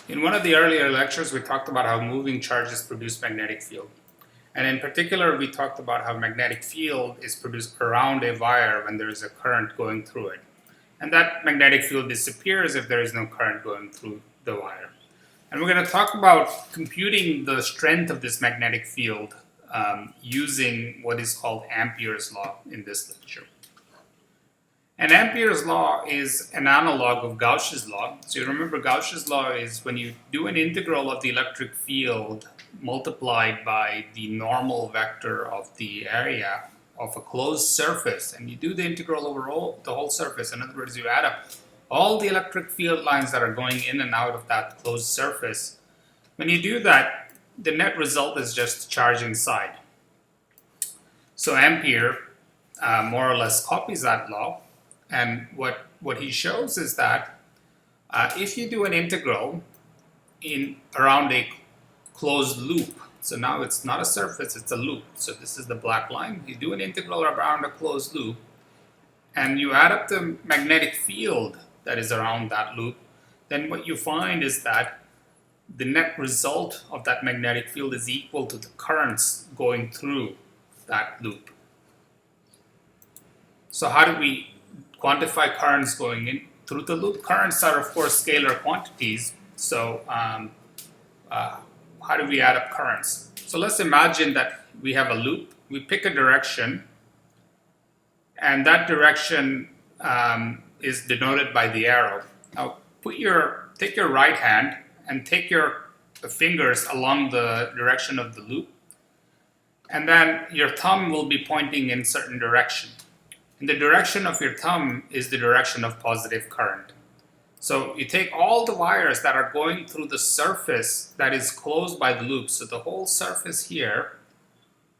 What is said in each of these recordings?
In one of the earlier lectures, we talked about how moving charges produce magnetic field. And in particular, we talked about how magnetic field is produced around a wire when there is a current going through it. And that magnetic field disappears if there is no current going through the wire. And we're going to talk about computing the strength of this magnetic field using what is called Ampere's law in this lecture. And Ampere's law is an analog of Gauss's law. So you remember Gauss's law is when you do an integral of the electric field multiplied by the normal vector of the area of a closed surface, and you do the integral over the whole surface. In other words, you add up all the electric field lines that are going in and out of that closed surface. When you do that, the net result is just charge inside. So Ampere more or less copies that law. And what he shows is that if you do an integral around a closed loop, so now it's not a surface, it's a loop. So this is the black line. You do an integral around a closed loop, and you add up the magnetic field that is around that loop, then what you find is that the net result of that magnetic field is equal to the currents going through that loop. So how do we quantify currents going in through the loop? Currents are, of course, scalar quantities. So how do we add up currents? So let's imagine that we have a loop. We pick a direction, and that direction is denoted by the arrow. Now, take your right hand and take your fingers along the direction of the loop, and then your thumb will be pointing in certain direction. And the direction of your thumb is the direction of positive current. So you take all the wires that are going through the surface that is closed by the loop. So the whole surface here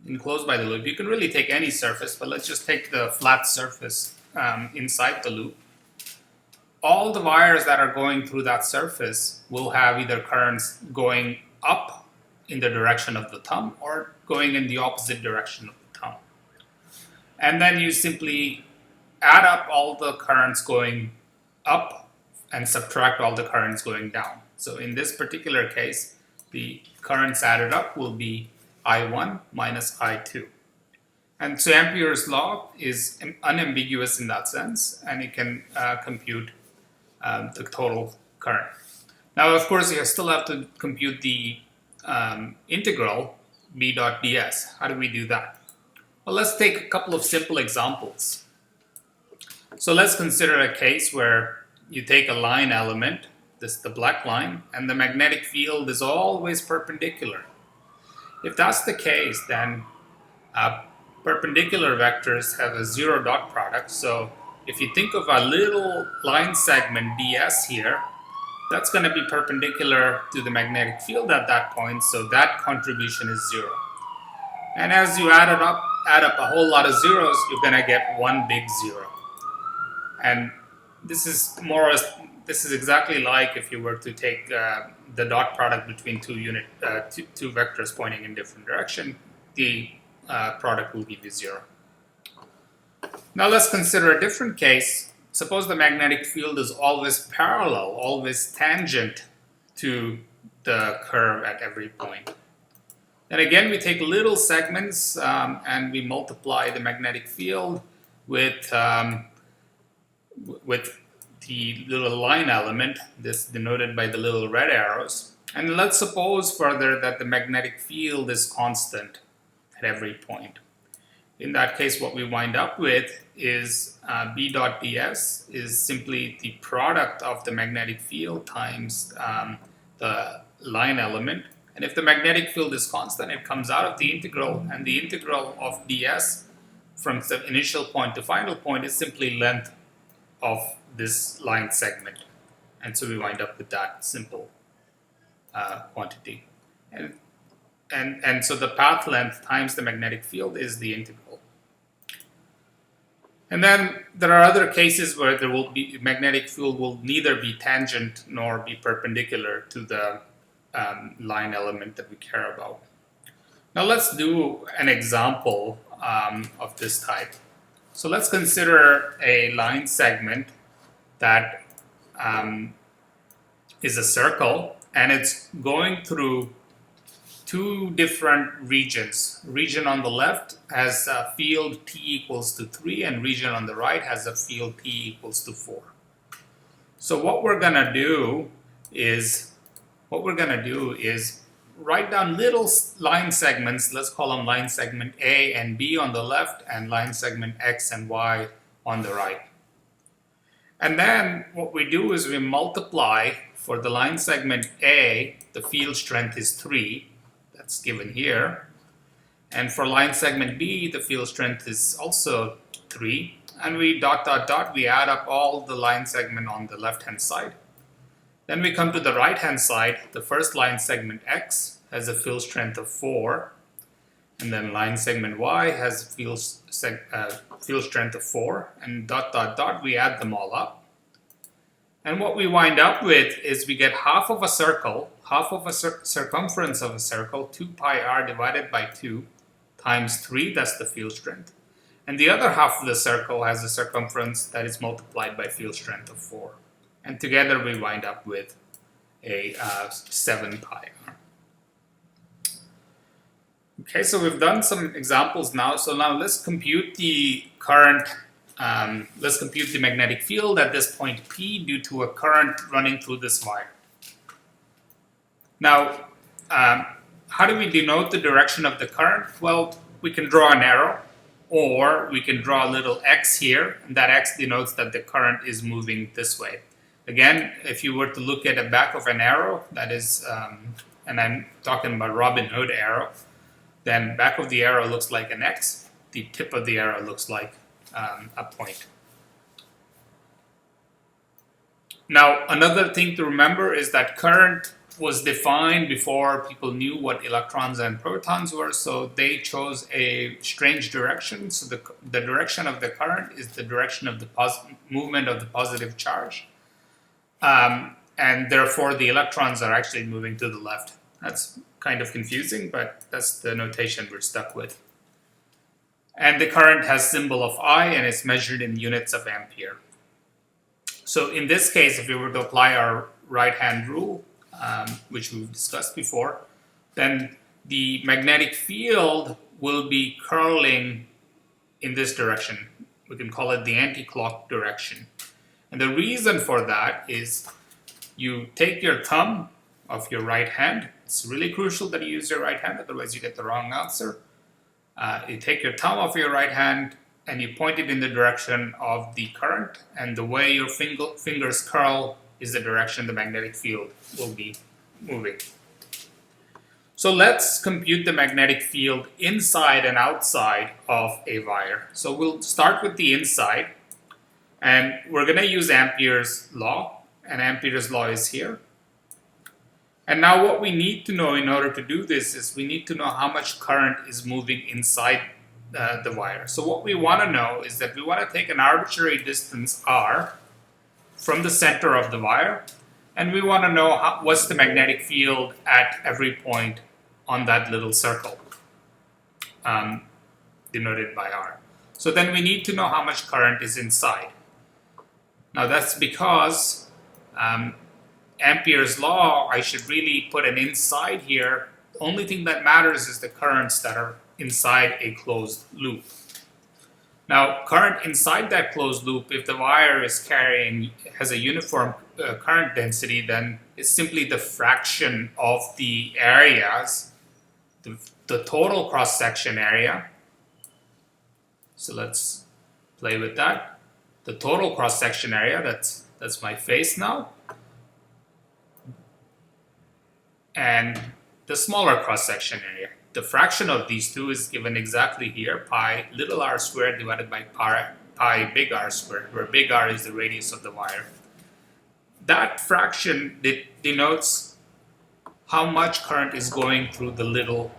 enclosed by the loop. You can really take any surface, but let's just take the flat surface inside the loop. All the wires that are going through that surface will have either currents going up in the direction of the thumb or going in the opposite direction of the thumb. And then you simply add up all the currents going up and subtract all the currents going down. So in this particular case, the currents added up will be I1 minus I2. And so Ampere's law is unambiguous in that sense, and it can compute the total current. Now, of course, you still have to compute the integral B dot ds. How do we do that? Well, let's take a couple of simple examples. So let's consider a case where you take a line element, this is the black line, and the magnetic field is always perpendicular. If that's the case, then perpendicular vectors have a zero dot product. So if you think of a little line segment ds here, that's going to be perpendicular to the magnetic field at that point, so that contribution is zero. And as you add up a whole lot of zeros, you're going to get one big zero. And this is exactly like if you were to take the dot product between two vectors pointing in different direction, the product will give you zero. Now let's consider a different case. Suppose the magnetic field is always parallel, always tangent to the curve at every point. And again, we take little segments and we multiply the magnetic field with the little line element, this denoted by the little red arrows. And let's suppose further that the magnetic field is constant at every point. In that case, what we wind up with is B dot ds is simply the product of the magnetic field times the line element. And if the magnetic field is constant, it comes out of the integral, and the integral of ds from the initial point to final point is simply length of this line segment. And so we wind up with that simple quantity. And so the path length times the magnetic field is the integral. And then there are other cases where there will be magnetic field will neither be tangent nor be perpendicular to the line element that we care about. Now let's do an example of this type. So let's consider a line segment that is a circle, and it's going through two different regions. Region on the left has a field T equals to 3, and region on the right has a field T equals to 4. So what we're gonna do is write down little line segments. Let's call them line segment A and B on the left, and line segment X and Y on the right. And then what we do is we multiply. For the line segment A, the field strength is 3. That's given here. And for line segment B, the field strength is also 3. And we we add up all the line segment on the left-hand side. Then we come to the right-hand side. The first line segment X has a field strength of 4. And then line segment Y has a field strength of 4. And we add them all up. And what we wind up with is we get half of a circle, half of a circumference of a circle, 2 pi r divided by 2 times 3, that's the field strength. And the other half of the circle has a circumference that is multiplied by field strength of 4. And together we wind up with a 7 pi r. Okay, so we've done some examples now. So now let's compute the current. Let's compute the magnetic field at this point P due to a current running through this wire. Now, how do we denote the direction of the current? Well, we can draw an arrow, or we can draw a little X here, and that X denotes that the current is moving this way. Again, if you were to look at the back of an arrow, that is, and I'm talking about Robin Hood arrow, then back of the arrow looks like an X, the tip of the arrow looks like a point. Now, another thing to remember is that current was defined before people knew what electrons and protons were, so they chose a strange direction. So the direction of the current is the direction of the movement of the positive charge, and therefore the electrons are actually moving to the left. That's kind of confusing, but that's the notation we're stuck with. And the current has symbol of I, and it's measured in units of ampere. So in this case, if we were to apply our right-hand rule, which we've discussed before, then the magnetic field will be curling in this direction. We can call it the anti-clock direction. And the reason for that is you take your thumb of your right hand. It's really crucial that you use your right hand, otherwise you get the wrong answer. You take your thumb off your right hand and you point it in the direction of the current, and the way your fingers curl is the direction the magnetic field will be moving. So let's compute the magnetic field inside and outside of a wire. So we'll start with the inside, and we're going to use Ampere's law, and Ampere's law is here. And now what we need to know in order to do this is we need to know how much current is moving inside the wire. So what we want to know is that we want to take an arbitrary distance r from the center of the wire, and we want to know what's the magnetic field at every point on that little circle, denoted by r. So then we need to know how much current is inside. Now that's because Ampere's law, I should really put an inside here. The only thing that matters is the currents that are inside a closed loop. Now, current inside that closed loop, if the wire has a uniform current density, then it's simply the fraction of the areas, the total cross-section area. So let's play with that. The total cross-section area, that's my face now. And the smaller cross-section area. The fraction of these two is given exactly here, pi little r squared divided by pi big R squared, where big R is the radius of the wire. That fraction denotes how much current is going through the little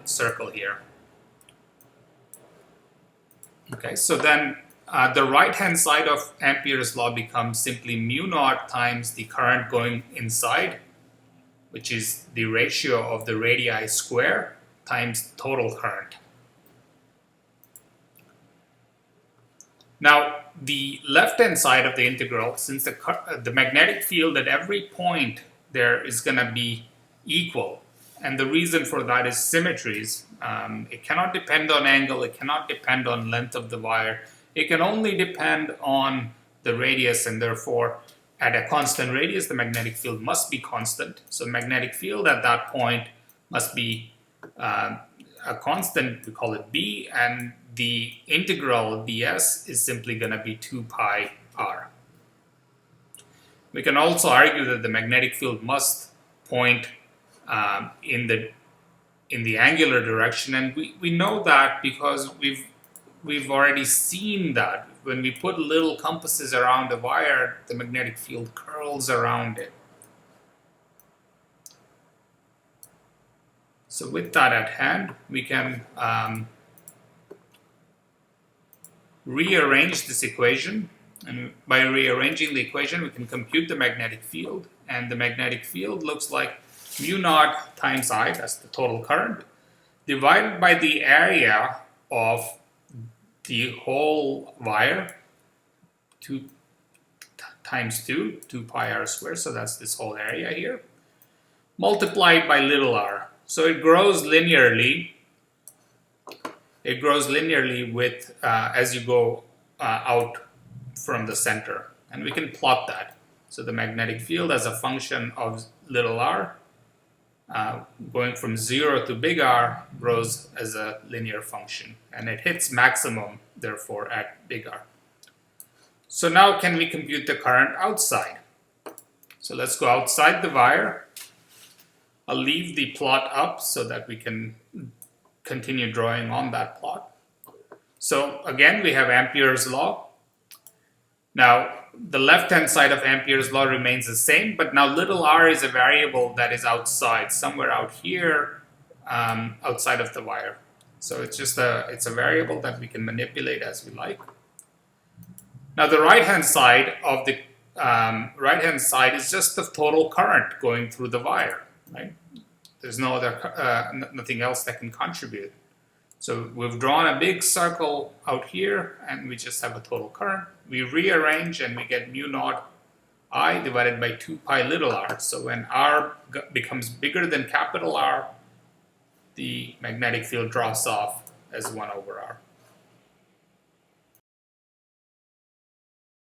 circle here. Okay, so then the right-hand side of Ampere's law becomes simply mu naught times the current going inside, which is the ratio of the radii square times total current. Now, the left-hand side of the integral, since the magnetic field at every point there is going to be equal. And the reason for that is symmetries. It cannot depend on angle, it cannot depend on length of the wire. It can only depend on the radius, and therefore at a constant radius the magnetic field must be constant. So magnetic field at that point must be a constant, we call it B, and the integral ds is simply going to be 2 pi r. We can also argue that the magnetic field must point in the angular direction, and we know that because we've already seen that when we put little compasses around a wire, the magnetic field curls around it. So with that at hand, we can rearrange this equation, and by rearranging the equation we can compute the magnetic field, and the magnetic field looks like mu naught times I, that's the total current, divided by the area of the whole wire, 2 times 2 pi r squared, so that's this whole area here, multiplied by little r. So it grows linearly. It grows linearly with as you go out from the center, and we can plot that. So the magnetic field as a function of little r, going from 0 to big R, grows as a linear function, and it hits maximum therefore at big R. So now can we compute the current outside? So let's go outside the wire. I'll leave the plot up so that we can continue drawing on that plot. So again, we have Ampere's law. Now the left-hand side of Ampere's law remains the same, but now little r is a variable that is outside, somewhere out here, outside of the wire. So it's a variable that we can manipulate as we like. Now the right-hand side of the is just the total current going through the wire, right? There's no other nothing else that can contribute. So we've drawn a big circle out here, and we just have a total current. We rearrange and we get mu naught I divided by 2 pi little r. So when r becomes bigger than capital R, the magnetic field drops off as 1 over r.